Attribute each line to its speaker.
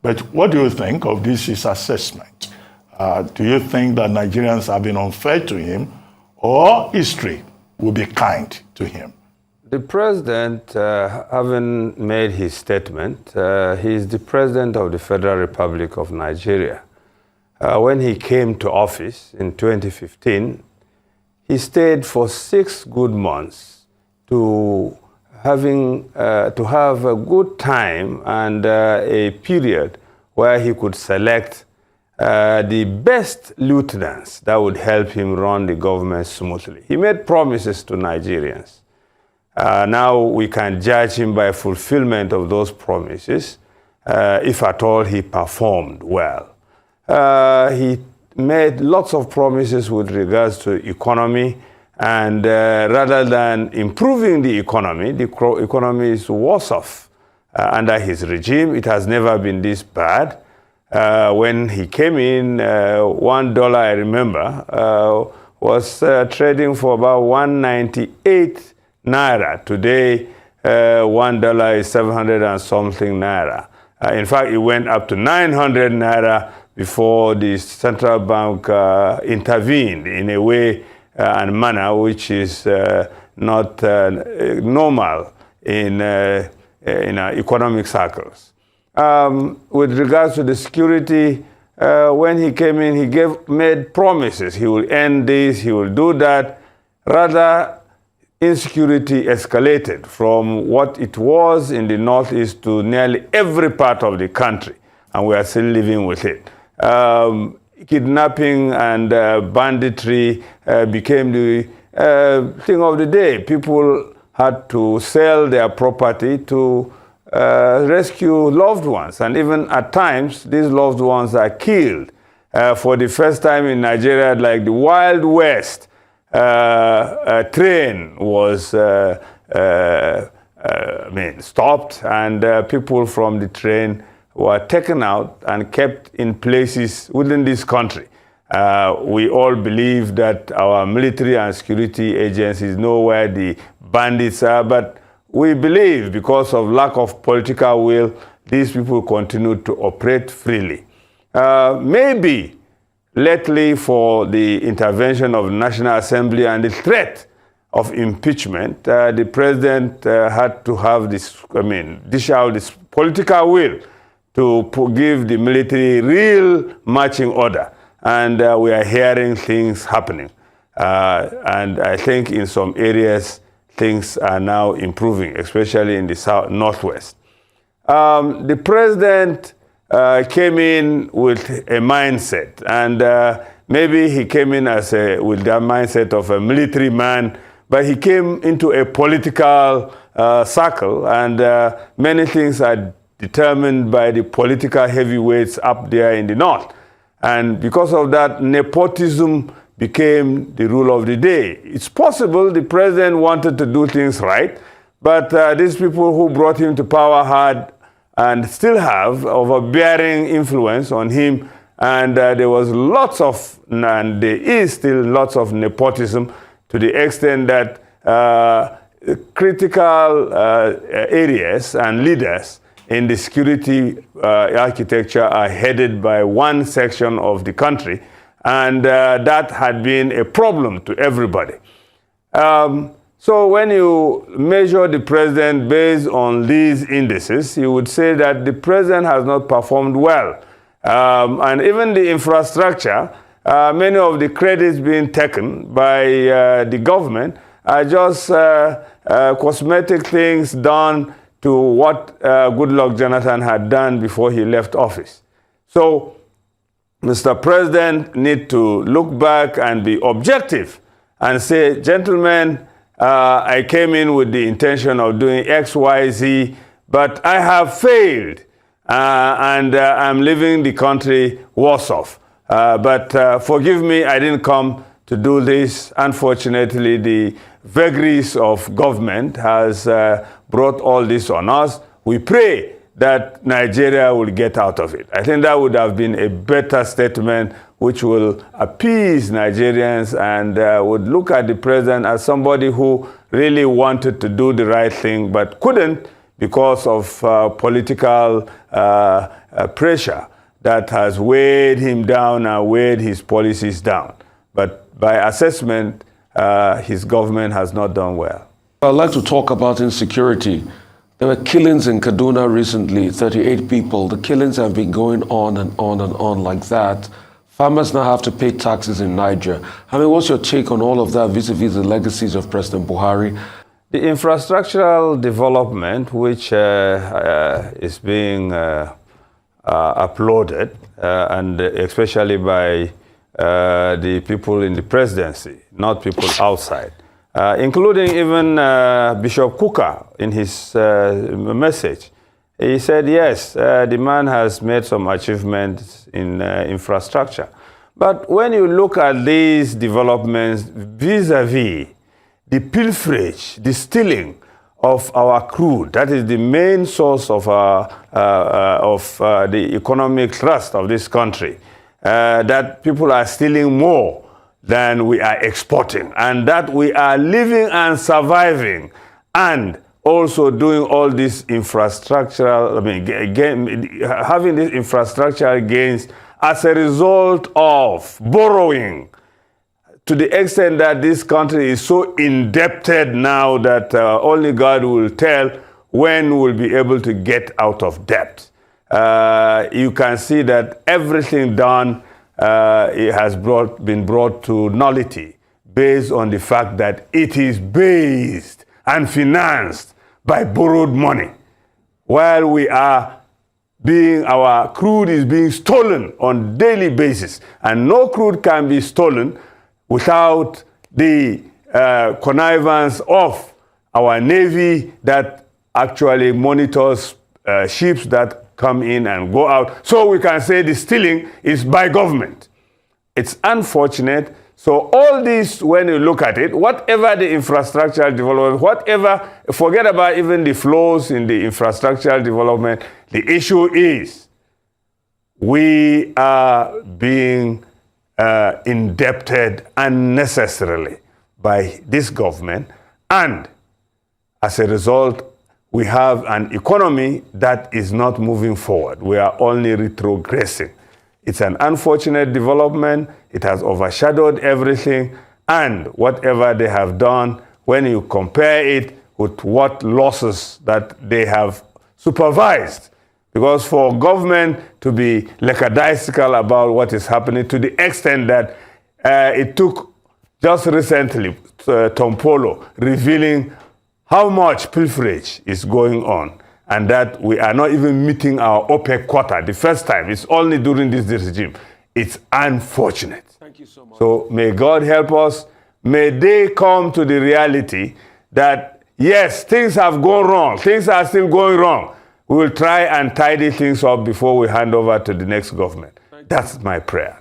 Speaker 1: But what do you think of this his assessment? Do you think that Nigerians have been unfair to him, or history will be kind to him?
Speaker 2: The president, having made his statement, he is the president of the Federal Republic of Nigeria. When he came to office in 2015, he stayed for 6 good months to have a good time and a period where he could select the best lieutenants that would help him run the government smoothly. He made promises to Nigerians. Now we can judge him by fulfillment of those promises, if at all he performed well. He made lots of promises with regards to economy, and rather than improving the economy is worse off. Under his regime, it has never been this bad. When he came in, $1, I remember, was trading for about 198 naira. Today, $1 is 700 and something naira. In fact, it went up to 900 naira before the central bank intervened in a way and manner which is not normal in economic circles. With regards to the security, when he came in, he made promises. He will end this, he will do that. Rather, insecurity escalated from what it was in the Northeast to nearly every part of the country, and we are still living with it. Kidnapping and banditry became the thing of the day. People had to sell their property to rescue loved ones, and even at times these loved ones are killed. For the first time in Nigeria, like the Wild West, a train was stopped, and people from the train were taken out and kept in places within this country. We all believe that our military and security agencies know where the bandits are, but we believe because of lack of political will, these people continue to operate freely. Maybe lately, for the intervention of the National Assembly and the threat of impeachment, the president had to have dish out this political will to give the military real marching order. And we are hearing things happening. And I think in some areas, things are now improving, especially in the Northwest. The president came in with a mindset, and maybe he came in with that mindset of a military man, but he came into a political circle, and many things are determined by the political heavyweights up there in the north. And because of that, nepotism became the rule of the day. It's possible the president wanted to do things right, but these people who brought him to power had and still have overbearing influence on him, and there was lots of, and there is still lots of nepotism, to the extent that critical areas and leaders in the security architecture are headed by one section of the country, and that had been a problem to everybody. So when you measure the president based on these indices, you would say that the president has not performed well. And even the infrastructure, many of the credits being taken by the government are just cosmetic things done to what Goodluck Jonathan had done before he left office. So Mr. President needs to look back and be objective and say, gentlemen, I came in with the intention of doing X, Y, Z, but I have failed, and I'm leaving the country worse off. But forgive me, I didn't come to do this. Unfortunately, the vagaries of government has brought all this on us. We pray that Nigeria will get out of it. I think that would have been a better statement which will appease Nigerians and would look at the president as somebody who really wanted to do the right thing but couldn't because of political pressure that has weighed him down and weighed his policies down. But by assessment, his government has not done well.
Speaker 3: I'd like to talk about insecurity. There were killings in Kaduna recently, 38 people. The killings have been going on and on and on like that. Farmers now have to pay taxes in Niger. I mean, what's your take on all of that vis-a-vis the legacies of President Buhari?
Speaker 2: The infrastructural development, which is being applauded, and especially by the people in the presidency, not people outside, including even Bishop Kuka in his message. He said, yes, the man has made some achievements in infrastructure. But when you look at these developments vis-a-vis the pilferage, the stealing of our crude, that is the main source of the economic thrust of this country, that people are stealing more than we are exporting, and that we are living and surviving and also doing all this infrastructural, having this infrastructural gains as a result of borrowing, to the extent that this country is so indebted now that only God will tell when we'll be able to get out of debt. You can see that everything done it has been brought to nullity based on the fact that it is based and financed by borrowed money, while our crude is being stolen on daily basis, and no crude can be stolen without the connivance of our Navy that actually monitors ships that come in and go out. So we can say the stealing is by government. It's unfortunate. So all this, when you look at it, whatever the infrastructural development, forget about even the flaws in the infrastructural development, the issue is we are being indebted unnecessarily by this government, and as a result, we have an economy that is not moving forward. We are only retrogressing. It's an unfortunate development. It has overshadowed everything, and whatever they have done, when you compare it with what losses that they have supervised, because for government to be lackadaisical about what is happening to the extent that it took just recently Tom Polo revealing how much pilferage is going on, and that we are not even meeting our OPEC quota the first time. It's only during this regime. It's unfortunate.
Speaker 3: Thank you so much.
Speaker 2: So may God help us. May they come to the reality that, yes, things have gone wrong. Things are still going wrong. We will try and tidy things up before we hand over to the next government. That's my prayer.